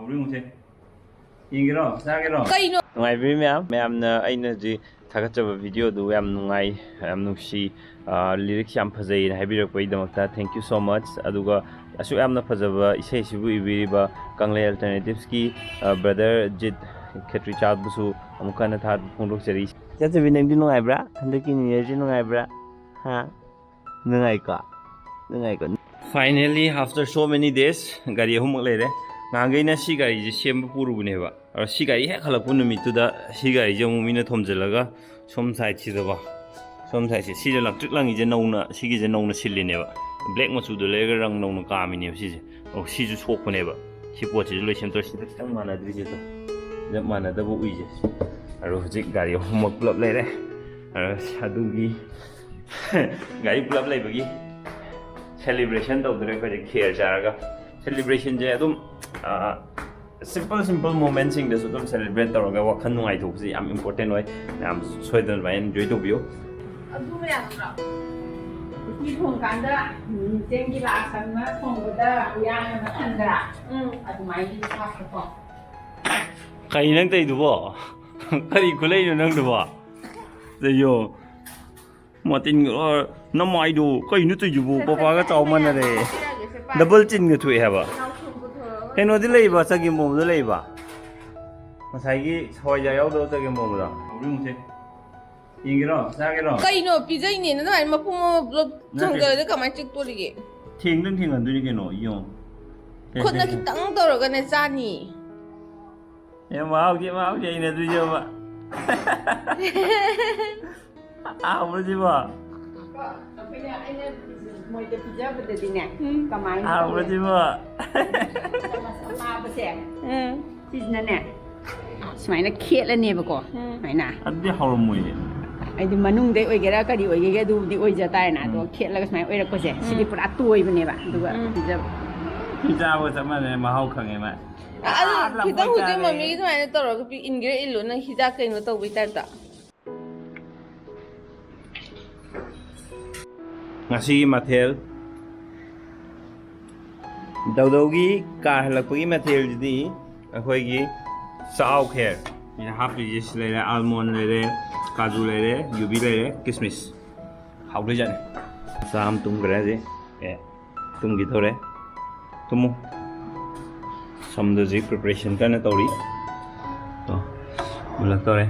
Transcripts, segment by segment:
우리 뭉치 이기로 싸기로 nungaibi mayamna aina ji thagachaба video du yam nungai yam nuksi lyrics yam phajai na haibirakpai damakta thank you so much aduga asu yamna phajaba isai sibu ibiriba kanglei alternatives ki brother jit khetri chat busu amukana tha phondok cheri chachabi nangdi nungaibra handaki new year ji nungaibra ha nungai ka finally after so many days gari humuk leire ngangaina si gari ji semba purubune ba si gari hek halakpu numituda si gari je mumina thomjalaga som side chi da ba som side si je lak trik langi je nauna si gi je nauna silline ba black machu do lega rang nauna kamine si je si ju sokpune ba si pot ji loi sem tor si tak mana dri je to je mana da bu ui je aro hojik gari homak plap leire aro sadugi gari plap lei bagi celebration tawdre ko je kher jaraga celebration je adum simple moments in the sort of celebrate the wakan nungai thopsi am important way am soidan ba enjoy to bio adu ya ra ki thong kan da jeng gi la san ma thong da ya na ma an da adu mai ni sa ko kai nang tai du bo kari kulai no nang du bo de yo matin go na mai du kai nu tu ju bo papa ga chaw man re double chin ga thui ha ba keno di lei ba sagi mom da lei ba masai gi choi ja yaw do sagi mom da uri mu se ingiro sagiro kaino pizai ni na mai mapum blog jongga de kamai chik to ri thing dun thing an du ni keno yo khot na kitang to ga ne chani e mau je ina du jo ba mu ji ba apa ya ina moi de pizza ba de ne kamai mu ji ba ma ba se si na ne smai na khet la ne ba ko mai na an di hawl mu ye ai di manung de oi gera ka di oi ge du di oi ja tai na to khet la smai oi ra ko se si di pura tuoi ba ne ba du ga pizza pizza ba sama ne ma hau khang e ma kitang hu de mami ki mai to ro ki ingre ilu na hija kaino to bi ta ta ngasi mathel daudaugi ka halakpagi mathel jidi akhoi gi saw kher ina happy jis lere almond lere kaju lere yubi lere kismis hawle jane sam tum gra je tum gi thore tumu samdaji preparation kana tori to mulak tore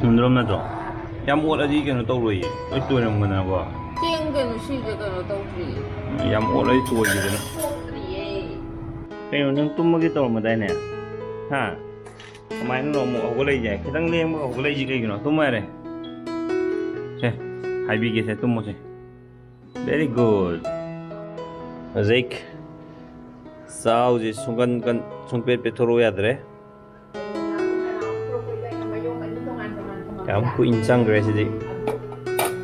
mundrom na to yam ol aji keno tawroi oi toiram gana ba ting ga no si ga no to ri yam ol ai toi gi na keno nang tumagi tor ma dai ne ha kamai no mo ogolai jai kitang leng mo ogolai ji kai gino tumare se hai bi ge se tummo se very good azik sao ji sungan kan sungpe pe thoro ya dre kam ku insang gre se ji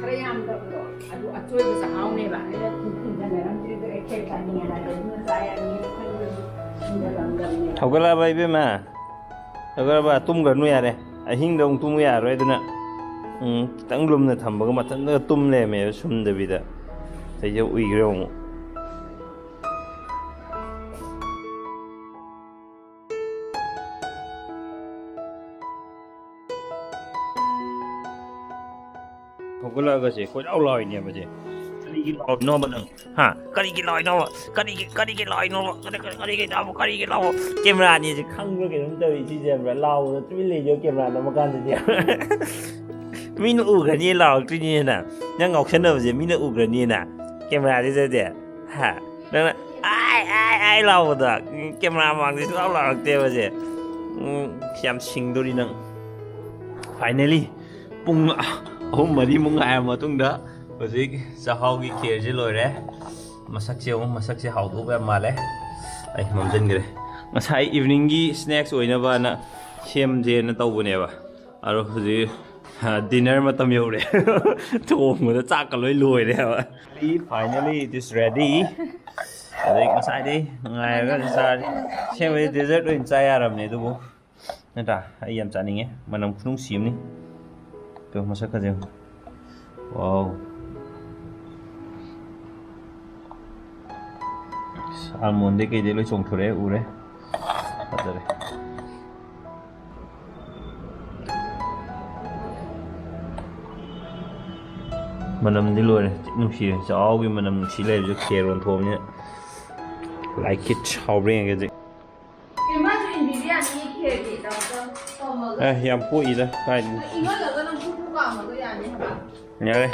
Karayam da do adu achoy da sa haw ne ba ida kun da ram tri da ek ka ni ala da ni saya ni kan da ram da ni hogala bai be ma hogala ba tum ga nu ya re ahing dong tum ya ro eduna tang lum na thamba ga matan da tum le me sum da bi da sai je ui gre mo hogala ga se ko au loi ne ba je kari gi loi no ba ha kari gi loi no kari gi loi no kari gi lao camera ni je khang ro ke dum tawai chi je bra lao da twi le jo camera no ma kan de min u ga ni lao tri ni na nya ngok chen de je min u ga ni na camera de je de ha na ai lao da camera mang ji lao lao te ba je siam sing do ri nang finally pung ahum mari mung ai ma tung da hojik sahau gi kher je loi re masak se hau do ba ma le ai mamjan gre ngasai evening gi snacks oina ba na sem je na taw bune ba aro hoji dinner matam yore thong da chak ka loi re ba finally it is ready hojik ngasai dei ngai ga sa sem dessert oin cha yaram ne du bo na ta ai yam cha ninge manam khunung sim ni to masak ka je wow almond de kay de loi chongthore ure fadare manam di loi nusi chaw gi manam nusi le ju kheron thom ne like it chawreng ge Imagine in biryani kedi daw yam pu ida kai Inga laga nang pupu ka ma to yani ha. nyare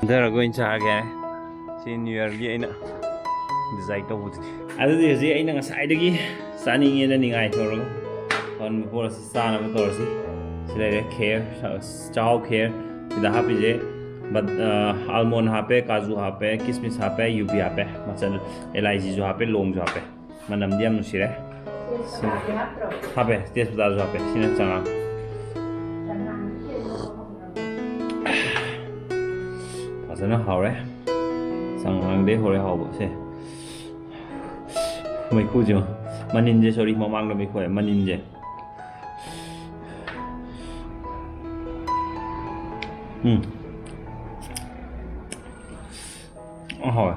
dara go in cha ge si new year gi aina design to budi adu de ji aina ngasai dagi sani nge na ningai thoro on before sana ma tor si sile care chow care ida happy je but almond hape kaju hape kismis hape yubi hape machan elaichi jo hape long jo hape manam diam nu sire hape tes da jo hape sine changa fazana haure sangang de hore hawo se mai khu jo manin je sorry mamang da mai khu manin je hỏi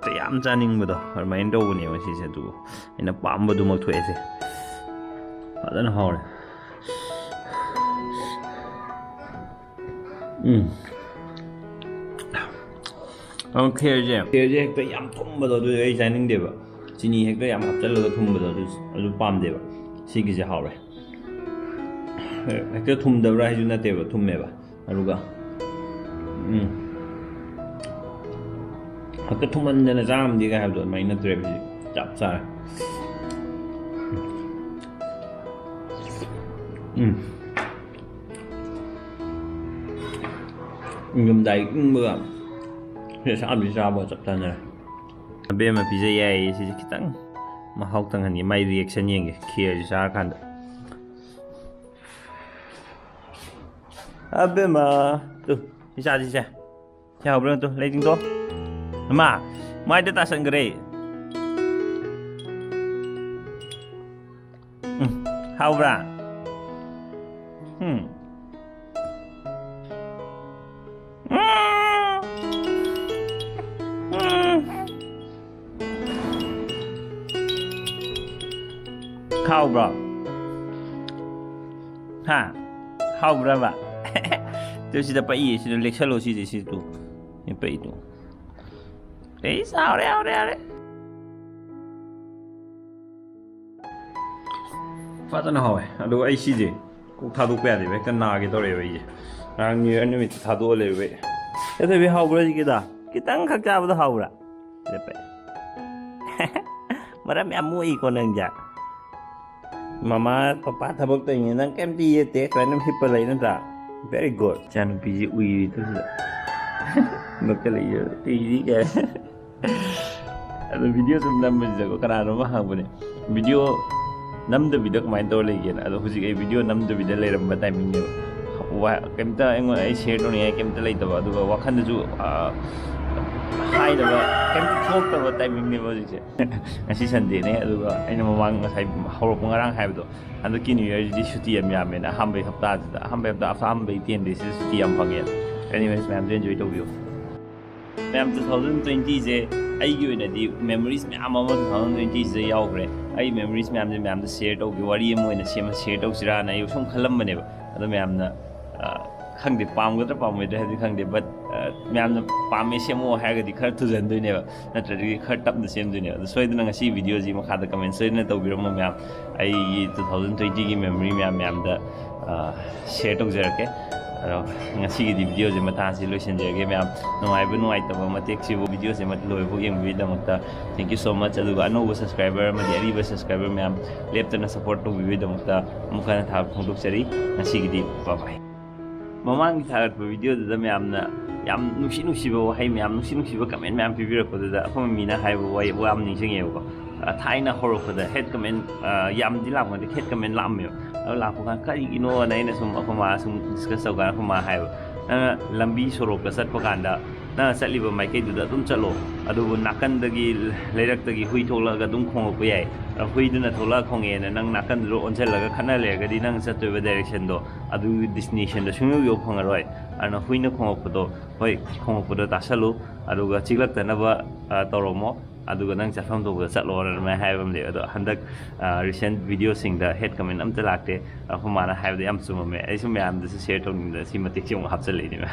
cái ám gia đình bữa đó mà anh đâu nhiều thì sẽ tụ anh nó bám vào một thuế gì họ rất là hỏi ông kia chứ cái ám thùng bữa đó tôi ấy gia đình đẹp ạ chỉ nhìn cái ám hấp dẫn là thùng bữa đó tôi bám đẹp ạ xí cái gì hỏi cái thùng đầu ra chúng ta đẹp ạ thùng mẹ ạ đúng không cái thùng anh này ra làm gì cái hạt rồi mày nó đẹp gì chặt sao ngâm đầy cũng mưa hiện sao bị sao bỏ chặt ra này bên mà pizza ấy thì cái tăng mà học tăng hình như mày reaction như cái kia thì sao kan bên mà tu đi sao học bên tu lấy tiếng to Ma, mai dia tak senggere. How bra? How bra? Ha, how bra ba? Tôi sẽ dapat iya, sudah lecture lo sih di situ. Apa itu? Đấy sao đấy phát ra hỏi đồ ấy gì cũng thà đồ bè thì vậy cái nào cái đó đấy vậy đang như anh mình thà đồ đấy vậy thế thì biết học rồi gì đó cái tăng khác cha bao học rồi đấy vậy mà em mua ý con đừng dạ mama papa thà bốc tình năng kem đi tết rồi nó hip lại nó ra very good chan bị uy thế nó cái này thì cái ada video sebelum menjaga karena rumah aku ni video 6 video kemarin tu lagi ada khusus video 6 video lagi ramai timing ni wah kita enggak share tu ni kita lagi tu ada wakan tu hai tu kita talk tu timing ni bagus je nasi Sunday ni ada ini memang saya harus pengarang hai tu ada kini jadi cuti yang ni hambai hafta after hambai 10 days cuti yang panggil anyways मैं आपसे enjoy तो view मैं 2020 से ꯑꯩꯒꯤ ꯑꯣꯏꯅꯗꯤ memories ꯃꯌꯥꯝ ꯑꯃ 2020ꯁꯤꯗ ꯌꯥꯎꯈ꯭ꯔꯦ ꯑꯩ ꯃꯦꯃꯣꯔꯤꯁ ꯃꯌꯥꯝꯁꯦ ꯃꯌꯥꯝꯗ ꯁꯤꯌꯔ ꯇꯧꯒꯦ ꯋꯥꯔꯤ ꯑꯃ ꯑꯣꯏꯅ ꯁꯦꯝꯃ ꯁꯤꯌꯔ ꯇꯧꯁꯤꯔꯥꯅ ꯑꯩ ꯁꯨꯝ ꯈꯜꯂꯝꯕꯅꯦꯕ ꯑꯗꯣ ꯃꯌꯥꯝꯅ ꯈꯪꯗꯦ ꯄꯥꯝꯒꯗ꯭ꯔꯥ ꯄꯥꯝꯃꯣꯏꯗ꯭ꯔꯥ ꯍꯥꯏꯕꯗꯤ ꯈꯪꯗꯦ ꯕꯠ ꯃꯌꯥꯝꯅ ꯄꯥꯝꯃꯦ ꯁꯦꯝꯃꯛꯑꯣ ꯍꯥꯏꯔꯒꯗꯤ ꯈꯔ ꯊꯨꯖꯟꯗꯣꯏꯅꯦꯕ ꯅꯠꯇ꯭ꯔꯗꯤ ꯈꯔ ꯇꯞꯅ ꯁꯦꯝꯗꯣꯏꯅꯦꯕ ꯑꯗꯣ ꯁꯣꯏꯗꯅ ꯉꯁꯤ ꯚꯤꯗꯤꯑꯣꯁꯤ ꯃꯈꯥꯗ ꯀꯃꯦꯟ ꯁꯣꯏꯗꯅ ꯇꯧꯕꯤꯔꯝꯃꯣ ꯃꯌꯥꯝ ꯑꯩꯒꯤ 2020ꯒꯤ ꯃꯦꯃꯣꯔꯤ ꯃꯌꯥꯝꯗ ꯁꯤꯌꯔ ꯇꯧꯖꯔꯛꯀꯦ ꯑꯗꯣ ꯉꯁꯤꯒꯤꯗꯤ ꯚꯤꯗꯤꯑꯣꯁꯦ ꯃꯇꯥꯡꯁꯤ ꯂꯣꯏꯁꯤꯟꯖꯔꯒꯦ ꯃꯌꯥꯝ ꯅꯨꯡꯉꯥꯏꯕ ꯅꯨꯡꯉꯥꯏꯇꯕ ꯃꯇꯦꯛꯁꯤꯕꯨ ꯚꯤꯗꯤꯑꯣꯁꯦ ꯂꯣꯏꯕꯐꯥꯎ ꯌꯦꯡꯕꯤꯕꯒꯤꯗꯃꯛꯇ ꯊꯦꯡꯛ ꯌꯨ ꯁꯣ ꯃꯆ ꯑꯗꯨꯒ ꯑꯅꯧꯕ ꯁꯕꯁꯀ꯭ꯔꯥꯏꯕꯔ ꯑꯃꯗꯤ ꯑꯔꯤꯕ ꯁꯕꯁꯀ꯭ꯔꯥꯏꯕꯔ ꯃꯌꯥꯝ ꯂꯦꯞꯇꯅ ꯁꯞꯄꯣꯔꯠ ꯇꯧꯕꯤꯕꯒꯤꯗꯃꯛꯇ ꯑꯃꯨꯛ ꯍꯟꯅ ꯊꯥꯒꯠꯄ ꯐꯣꯡꯗꯣꯛꯆꯔꯤ ꯉꯁꯤꯒꯤꯗꯤ ꯕꯥꯏ ꯃꯃꯥꯡꯒꯤ ꯊꯥꯒꯠꯄ ꯚꯤꯗꯤꯑꯣꯗꯨꯗ ꯃꯌꯥꯝꯅ ꯌꯥꯝ ꯅꯨꯡꯁꯤꯕ ꯋꯥꯍꯩ ꯃꯌꯥꯝ ꯅꯨꯡꯁꯤꯕ ꯀꯃꯦꯟ ꯃꯌꯥꯝ ꯄꯤꯕꯤꯔꯛꯄꯗꯨꯗ ꯑꯩꯈꯣꯏ ꯃꯤꯅ ꯍꯥꯏꯕ ꯋꯥ ꯌꯥꯝ ꯅꯤꯡꯁꯤꯡꯉꯦꯕꯀꯣ ꯊꯥꯏꯅ ꯍꯧꯔꯛꯄꯗ ꯍꯦꯠ ꯀꯃꯦꯟ ꯌꯥꯝꯗꯤ ꯂꯥꯛꯄꯗ ꯍꯦꯠ ꯀꯃꯦꯟ ꯂꯥꯛꯑꯝꯃꯦꯕ ꯑꯗꯣ ꯂꯥꯛꯄ ꯀꯥꯟꯗ ꯀꯔꯤꯒꯤꯅꯣꯅ ꯑꯩꯅ ꯁꯨꯝ ꯑꯩꯈꯣꯏ ꯃꯥ ꯁꯨꯝ ꯗꯤꯁꯀꯁ ꯇꯧꯀꯥꯟꯗ ꯑꯩꯈꯣꯏ ꯃꯥ ꯍꯥꯏꯕ ꯅꯪꯅ ꯂꯝꯕꯤ ꯁꯣꯔꯣꯛꯇ ꯆꯠꯄ ꯀꯥꯟꯗ ꯅꯪꯅ ꯆꯠꯂꯤꯕ ꯃꯥꯏꯀꯩꯗꯨꯗ ꯑꯗꯨꯝ ꯆꯠꯂꯣ ꯑꯗꯨꯕꯨ ꯅꯥꯀꯟꯗꯒꯤ ꯂꯩꯔꯛꯇꯒꯤ ꯍꯨꯏ ꯊꯣꯛꯂꯛꯑꯒ ꯑꯗꯨꯝ ꯈꯣꯡꯉꯛꯄ ꯌꯥꯏ ꯍꯨꯏꯗꯨꯅ ꯊꯣꯛꯂꯛꯑ ꯈꯣꯡꯉꯛꯑꯦꯅ ꯅꯪ ꯅꯥꯀꯟꯗꯨꯗ ꯑꯣꯟꯁꯤꯜꯂꯒ ꯈꯠꯅ ꯂꯩꯔꯒꯗꯤ ꯅꯪ ꯆꯠꯇꯣꯏꯕ ꯗꯥꯏꯔꯦꯛꯁꯟꯗꯣ ꯑꯗꯨꯒꯤ ꯗꯦꯁꯇꯤꯅꯦꯁꯟꯗꯣ ꯁꯨꯡꯌꯧ ꯌꯧ ꯐꯪꯉꯔꯣꯏ ꯑꯗꯨꯅ ꯍꯨꯏꯅ ꯈꯣꯡꯉꯛꯄꯗꯣ ꯍꯣꯏ ꯈꯣꯡꯉꯛꯄꯗꯣ ꯇꯥꯁꯜꯂꯨ ꯑꯗꯨꯒ ꯆꯤꯛꯂꯛꯇꯅꯕ ꯇꯧꯔꯝꯃꯣ ꯑꯗꯨꯒ ꯅꯪ ꯆꯠꯐꯝ ꯊꯣꯛꯄꯗ ꯆꯠꯂꯣꯅ ꯑꯗꯨꯃꯥꯏꯅ ꯍꯥꯏꯕ ꯑꯃ ꯂꯩ ꯑꯗꯣ ꯍꯟꯗꯛ ꯔꯤꯁꯦꯟ ꯚꯤꯗꯤꯑꯣꯁꯤꯡꯗ ꯍꯦꯠ ꯀꯃꯦꯟ ꯑꯝꯇ ꯂꯥꯛꯇꯦ ꯑꯩꯈꯣꯏ ꯃꯥꯅ ꯍꯥꯏꯕꯗ ꯌꯥꯝ ꯆꯨꯝꯃꯝꯃꯦ ꯑꯩꯁꯨ ꯃꯌꯥꯝꯗꯁꯨ ꯁꯦꯌꯔ ꯇꯧꯅꯤꯡꯗꯅ ꯁꯤ ꯃꯇꯦꯛꯁꯤ ꯑꯃꯨꯛ ꯍꯥꯞꯆꯤꯜꯂꯛꯏꯅꯦ